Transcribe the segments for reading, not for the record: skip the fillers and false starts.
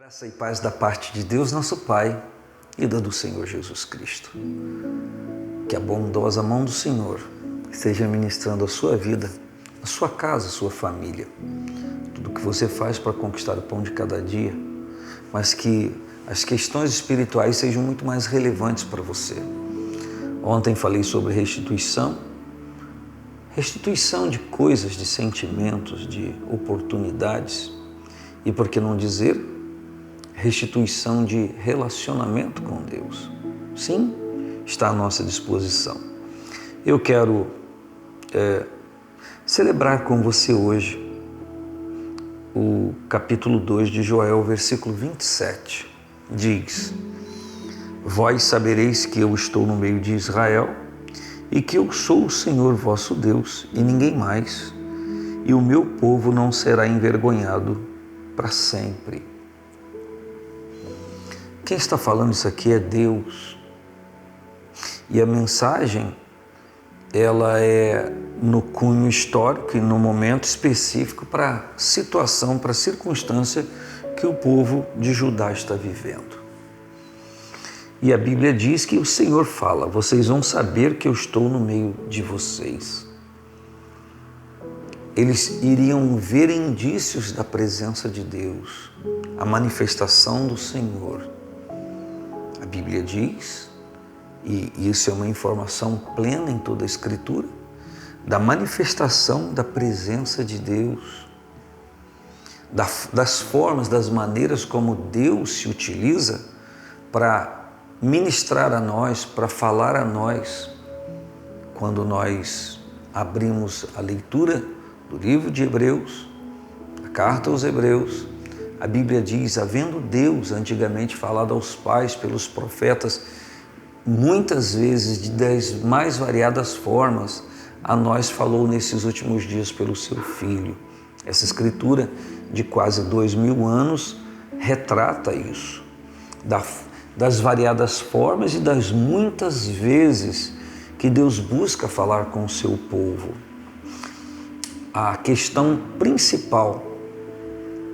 Graça e paz da parte de Deus, nosso Pai, e da do Senhor Jesus Cristo. Que a bondosa mão do Senhor esteja ministrando a sua vida, a sua casa, a sua família, tudo que você faz para conquistar o pão de cada dia, mas que as questões espirituais sejam muito mais relevantes para você. Ontem falei sobre restituição de coisas, de sentimentos, de oportunidades e, por que não dizer, restituição de relacionamento com Deus. Sim, está à nossa disposição. Eu quero celebrar com você hoje o capítulo 2 de Joel, versículo 27. Diz: Vós sabereis que eu estou no meio de Israel e que eu sou o Senhor vosso Deus e ninguém mais, e o meu povo não será envergonhado para sempre. Quem está falando isso aqui é Deus. E a mensagem, ela é no cunho histórico e no momento específico para a situação, para a circunstância que o povo de Judá está vivendo. E a Bíblia diz que o Senhor fala: vocês vão saber que eu estou no meio de vocês. Eles iriam ver indícios da presença de Deus, a manifestação do Senhor. A Bíblia diz, e isso é uma informação plena em toda a Escritura, da manifestação da presença de Deus, das formas, das maneiras como Deus se utiliza para ministrar a nós, para falar a nós. Quando nós abrimos a leitura do livro de Hebreus, a carta aos Hebreus, a Bíblia diz: havendo Deus antigamente falado aos pais pelos profetas, muitas vezes das mais variadas formas, a nós falou nesses últimos dias pelo seu Filho. Essa escritura de quase 2000 anos retrata isso, das variadas formas e das muitas vezes que Deus busca falar com o seu povo. A questão principal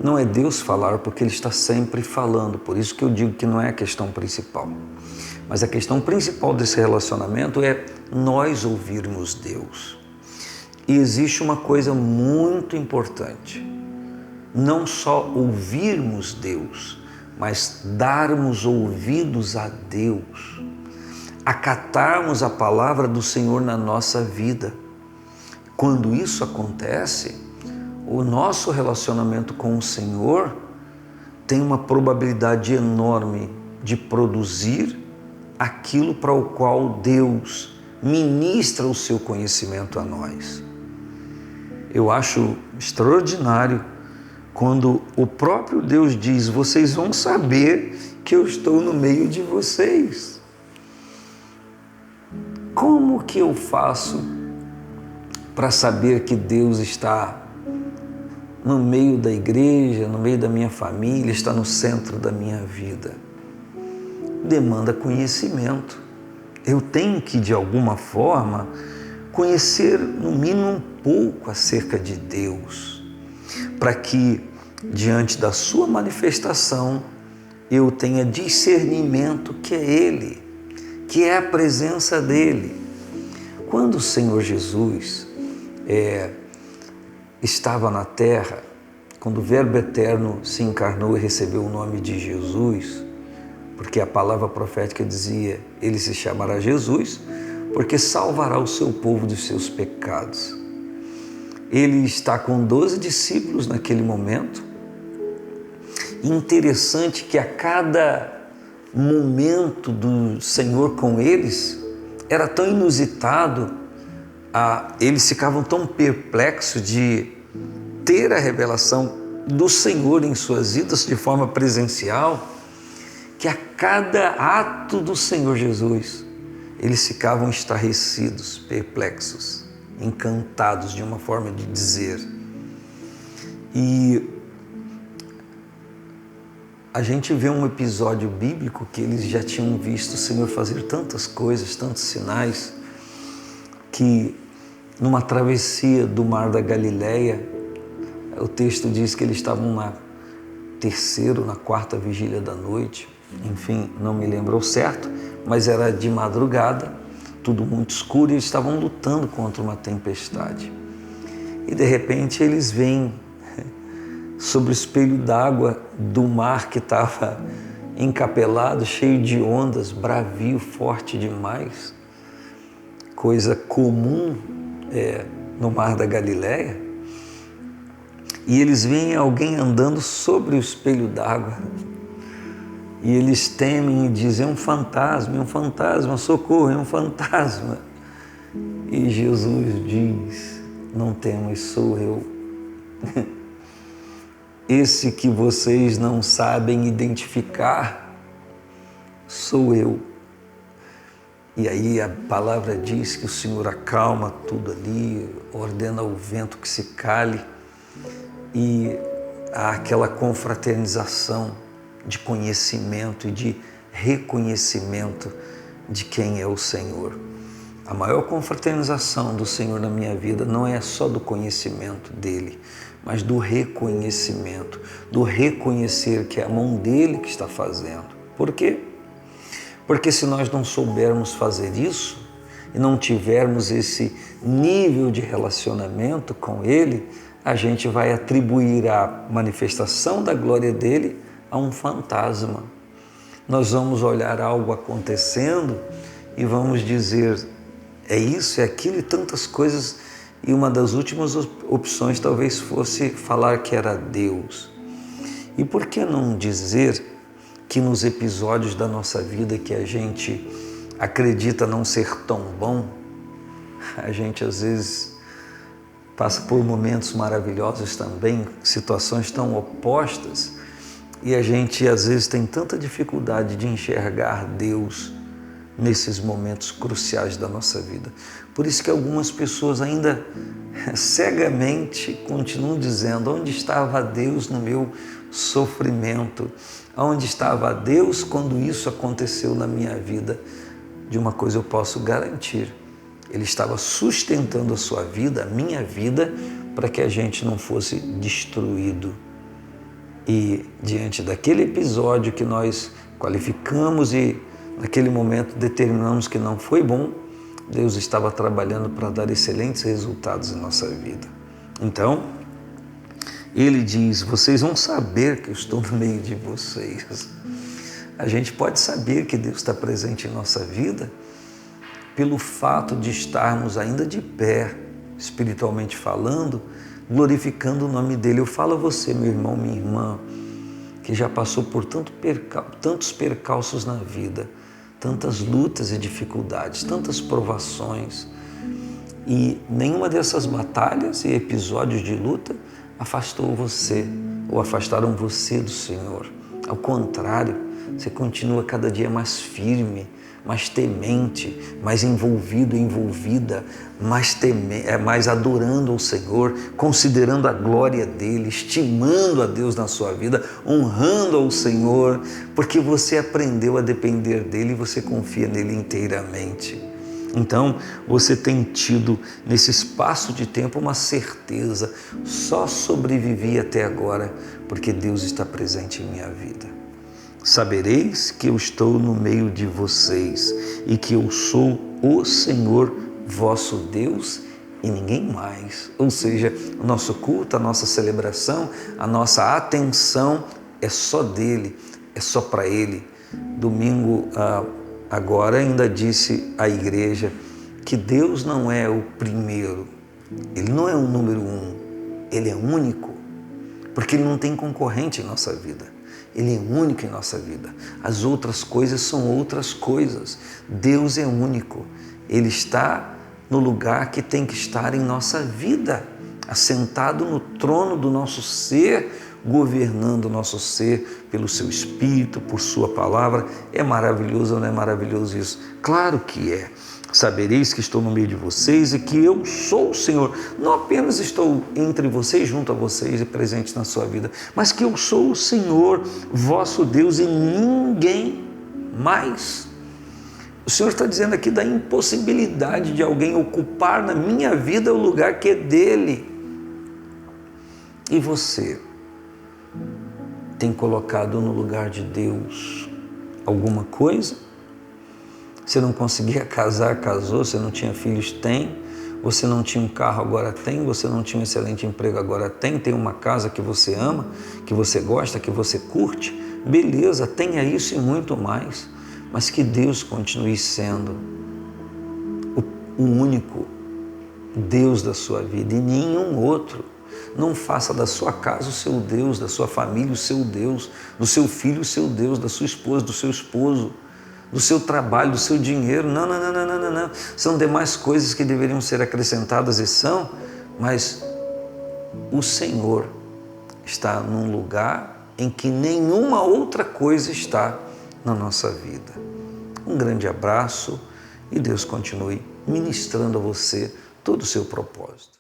não é Deus falar, porque Ele está sempre falando, por isso que eu digo que não é a questão principal. Mas a questão principal desse relacionamento é nós ouvirmos Deus. E existe uma coisa muito importante: não só ouvirmos Deus, mas darmos ouvidos a Deus, acatarmos a palavra do Senhor na nossa vida. Quando isso acontece, o nosso relacionamento com o Senhor tem uma probabilidade enorme de produzir aquilo para o qual Deus ministra o seu conhecimento a nós. Eu acho extraordinário quando o próprio Deus diz: vocês vão saber que eu estou no meio de vocês. Como que eu faço para saber que Deus está no meio da igreja, no meio da minha família, está no centro da minha vida? Demanda conhecimento. Eu tenho que, de alguma forma, conhecer no mínimo um pouco acerca de Deus, para que, diante da sua manifestação, eu tenha discernimento que é Ele, que é a presença dEle. Quando o Senhor Jesus estava na terra, quando o Verbo Eterno se encarnou e recebeu o nome de Jesus, porque a palavra profética dizia: ele se chamará Jesus, porque salvará o seu povo dos seus pecados. Ele está com 12 discípulos naquele momento. Interessante que a cada momento do Senhor com eles era tão inusitado, eles ficavam tão perplexos de ter a revelação do Senhor em suas vidas de forma presencial, que a cada ato do Senhor Jesus, eles ficavam estarrecidos, perplexos, encantados, de uma forma de dizer. E a gente vê um episódio bíblico que eles já tinham visto o Senhor fazer tantas coisas, tantos sinais, que numa travessia do mar da Galileia, o texto diz que eles estavam terceiro, na quarta vigília da noite, enfim, não me lembro ao certo, mas era de madrugada, tudo muito escuro, e eles estavam lutando contra uma tempestade. E de repente eles veem sobre o espelho d'água do mar que estava encapelado, cheio de ondas, bravio, forte demais, coisa comum no mar da Galileia, e eles veem alguém andando sobre o espelho d'água, e eles temem e dizem: é um fantasma, socorro, é um fantasma. E Jesus diz: não temas, sou eu. Esse que vocês não sabem identificar, sou eu. E aí a palavra diz que o Senhor acalma tudo ali, ordena ao vento que se cale, e há aquela confraternização de conhecimento e de reconhecimento de quem é o Senhor. A maior confraternização do Senhor na minha vida não é só do conhecimento dele, mas do reconhecimento, do reconhecer que é a mão dele que está fazendo. Por quê? Porque se nós não soubermos fazer isso e não tivermos esse nível de relacionamento com ele, a gente vai atribuir a manifestação da glória dele a um fantasma. Nós vamos olhar algo acontecendo e vamos dizer: é isso, é aquilo e tantas coisas, e uma das últimas opções talvez fosse falar que era Deus. E por que não dizer que nos episódios da nossa vida que a gente acredita não ser tão bom, a gente às vezes passa por momentos maravilhosos também, situações tão opostas, e a gente às vezes tem tanta dificuldade de enxergar Deus nesses momentos cruciais da nossa vida. Por isso que algumas pessoas ainda cegamente continuam dizendo: onde estava Deus no meu sofrimento? Onde estava Deus quando isso aconteceu na minha vida? De uma coisa eu posso garantir: Ele estava sustentando a sua vida, a minha vida, para que a gente não fosse destruído. E diante daquele episódio que nós qualificamos e naquele momento determinamos que não foi bom, Deus estava trabalhando para dar excelentes resultados em nossa vida. Então, Ele diz: vocês vão saber que eu estou no meio de vocês. A gente pode saber que Deus está presente em nossa vida pelo fato de estarmos ainda de pé, espiritualmente falando, glorificando o nome dEle. Eu falo a você, meu irmão, minha irmã, que já passou por tantos percalços na vida, tantas lutas e dificuldades, tantas provações, e nenhuma dessas batalhas e episódios de luta afastou você ou afastaram você do Senhor. Ao contrário, você continua cada dia mais firme, mais temente, mais envolvido, envolvida, mais adorando ao Senhor, considerando a glória dEle, estimando a Deus na sua vida, honrando ao Senhor, porque você aprendeu a depender dEle e você confia nele inteiramente. Então, você tem tido nesse espaço de tempo uma certeza: só sobrevivi até agora porque Deus está presente em minha vida. Sabereis que eu estou no meio de vocês e que eu sou o Senhor vosso Deus e ninguém mais. Ou seja, o nosso culto, a nossa celebração, a nossa atenção é só dele, é só para ele. Domingo agora ainda disse à igreja que Deus não é o primeiro, Ele não é o número 1, Ele é único, porque Ele não tem concorrente em nossa vida. Ele é único em nossa vida. As outras coisas são outras coisas. Deus é único. Ele está no lugar que tem que estar em nossa vida, assentado no trono do nosso ser, governando o nosso ser pelo seu Espírito, por sua palavra. É maravilhoso ou não é maravilhoso isso? Claro que é. Sabereis que estou no meio de vocês e que eu sou o Senhor. Não apenas estou entre vocês, junto a vocês e presente na sua vida, mas que eu sou o Senhor, vosso Deus, e ninguém mais. O Senhor está dizendo aqui da impossibilidade de alguém ocupar na minha vida o lugar que é dele. E você? tem colocado no lugar de Deus alguma coisa? Você não conseguia casar, casou. Você não tinha filhos, tem. Você não tinha um carro, agora tem. Você não tinha um excelente emprego, agora tem. Tem uma casa que você ama, que você gosta, que você curte. Beleza, tenha isso e muito mais. Mas que Deus continue sendo o único Deus da sua vida e nenhum outro. Não faça da sua casa o seu Deus, da sua família o seu Deus, do seu filho o seu Deus, da sua esposa, do seu esposo, do seu trabalho, do seu dinheiro. Não, não, não, não, não, não, não. São demais coisas que deveriam ser acrescentadas e são, mas o Senhor está num lugar em que nenhuma outra coisa está na nossa vida. Um grande abraço e Deus continue ministrando a você todo o seu propósito.